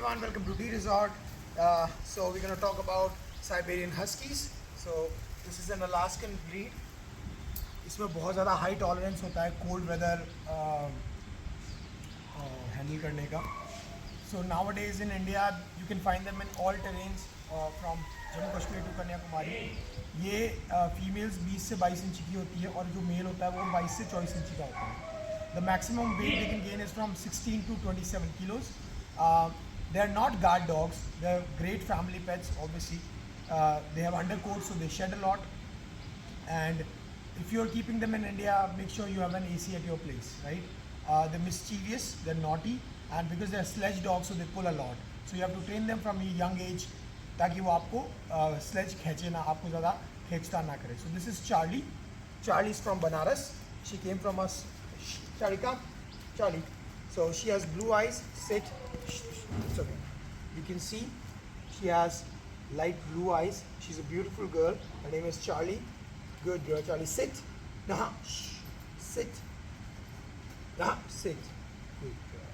everyone, welcome to D Resort. So we're going to talk about Siberian Huskies. So this is an Alaskan breed. इसमें बहुत ज़्यादा high tolerance होता है cold weather handle करने का. So nowadays in India you can find them in all terrains from Jammu Kashmir to Kanyakumari. ये females 20 से 22 inch की होती है और जो मेल होता है वो 22 से 24 इंच का होता है. The maximum weight they can gain is from 16 to 27 kilos. They are not guard dogs. They are great family pets. Obviously, they have undercoats, so they shed a lot. And if you are keeping them in India, make sure you have an AC at your place, right? They're mischievous, they're naughty, and because they're sledge dogs, so they pull a lot. So you have to train them from a young age, ताकि वो आपको sledge खींचे ना, आपको ज़्यादा खींचता ना करे. So this is Charlie. Charlie is from Banaras. She came from us. Charlie, come. Charlie. So she has blue eyes. Sit. It's okay. You can see she has light blue eyes. She's a beautiful girl. Her name is Charlie. Good girl, Charlie. Sit. Nah. Sit. Nah. Sit. Good girl.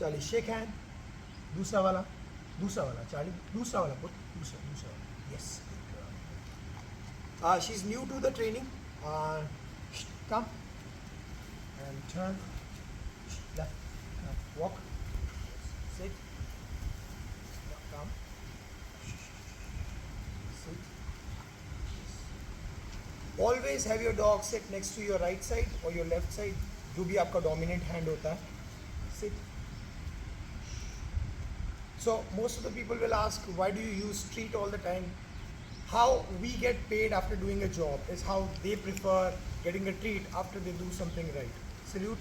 Charlie, shake hand. दूसरा वाला. Charlie. दूसरा वाला. Put. दूसरा वाला. Yes. Good girl. She's new to the training. Come and turn left, walk, sit, come, sit. Always have your dog sit next to your right side or your left side, जो भी आपका dominant hand होता है. Sit. So most of the people will ask, why do you use treat all the time? How we get paid after doing a job is how they prefer getting a treat after they do something right. Salute.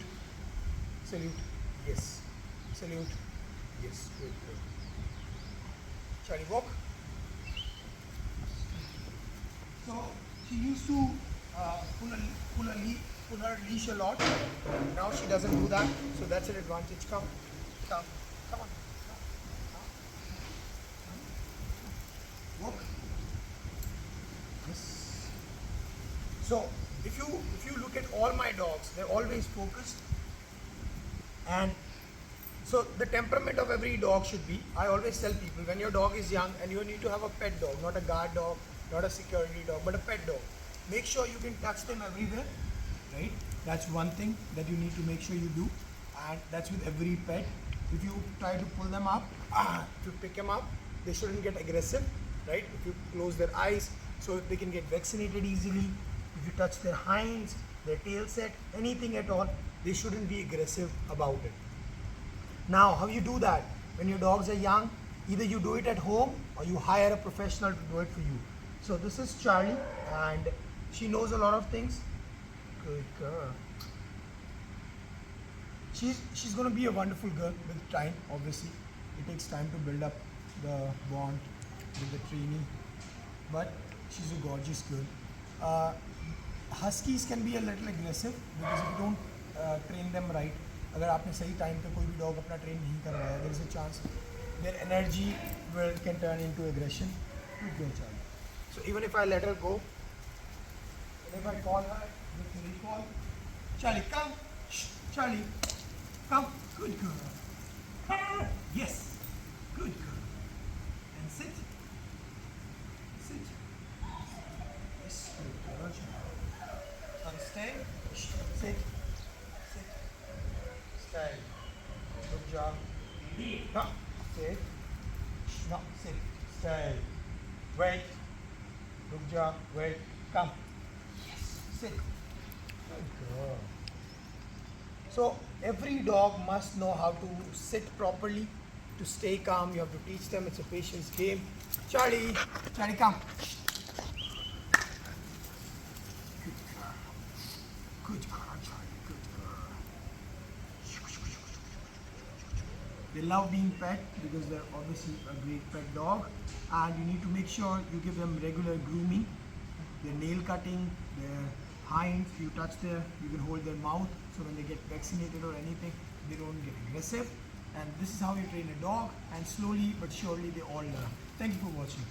Salute. Yes. Salute. Yes. Good. Charlie, walk. So she used to pull her leash a lot. Now she doesn't do that. So that's an advantage. Come on. Walk. So if you look at all my dogs, they're always focused, and so the temperament of every dog should be, I always tell people, when your dog is young and you need to have a pet dog, not a guard dog, not a security dog, but a pet dog, make sure you can touch them everywhere, right? That's one thing that you need to make sure you do, and that's with every pet. If you try to pull them up, to pick them up, they shouldn't get aggressive, right? If you close their eyes so they can get vaccinated easily. If you touch their hinds, their tail set, anything at all, they shouldn't be aggressive about it. Now, how you do that? When your dogs are young, either you do it at home or you hire a professional to do it for you. So this is Charlie, and she knows a lot of things. Good girl. She's going to be a wonderful girl with time, obviously. It takes time to build up the bond with the trainee, but she's a gorgeous girl. Huskies can be a little aggressive because if you don't train them right, अगर आपने सही time पे कोई भी dog अपना train नहीं कर रहा है, there is a chance their energy can turn into aggression. Good girl, Charlie. So even if I let her go, and if I call her, with the recall, Charlie, come. Shh, Charlie, come. Good girl. Yes. Good girl. And sit. Sit. Yes. Good girl, Charlie. And stay. Sit. Stay. Good job. No. Sit. No. Sit. Stay. Wait. Good job. Wait. Come. Yes. Sit. Good girl. So every dog must know how to sit properly. To stay calm, you have to teach them. It's a patience game. Charlie, come. Good girl, Charlie. Good girl. They love being pet because they're obviously a great pet dog, and you need to make sure you give them regular grooming, their nail cutting, their hinds. You touch you can hold their mouth, so when they get vaccinated or anything, they don't get aggressive. And this is how you train a dog, and slowly but surely they all learn. Thank you for watching.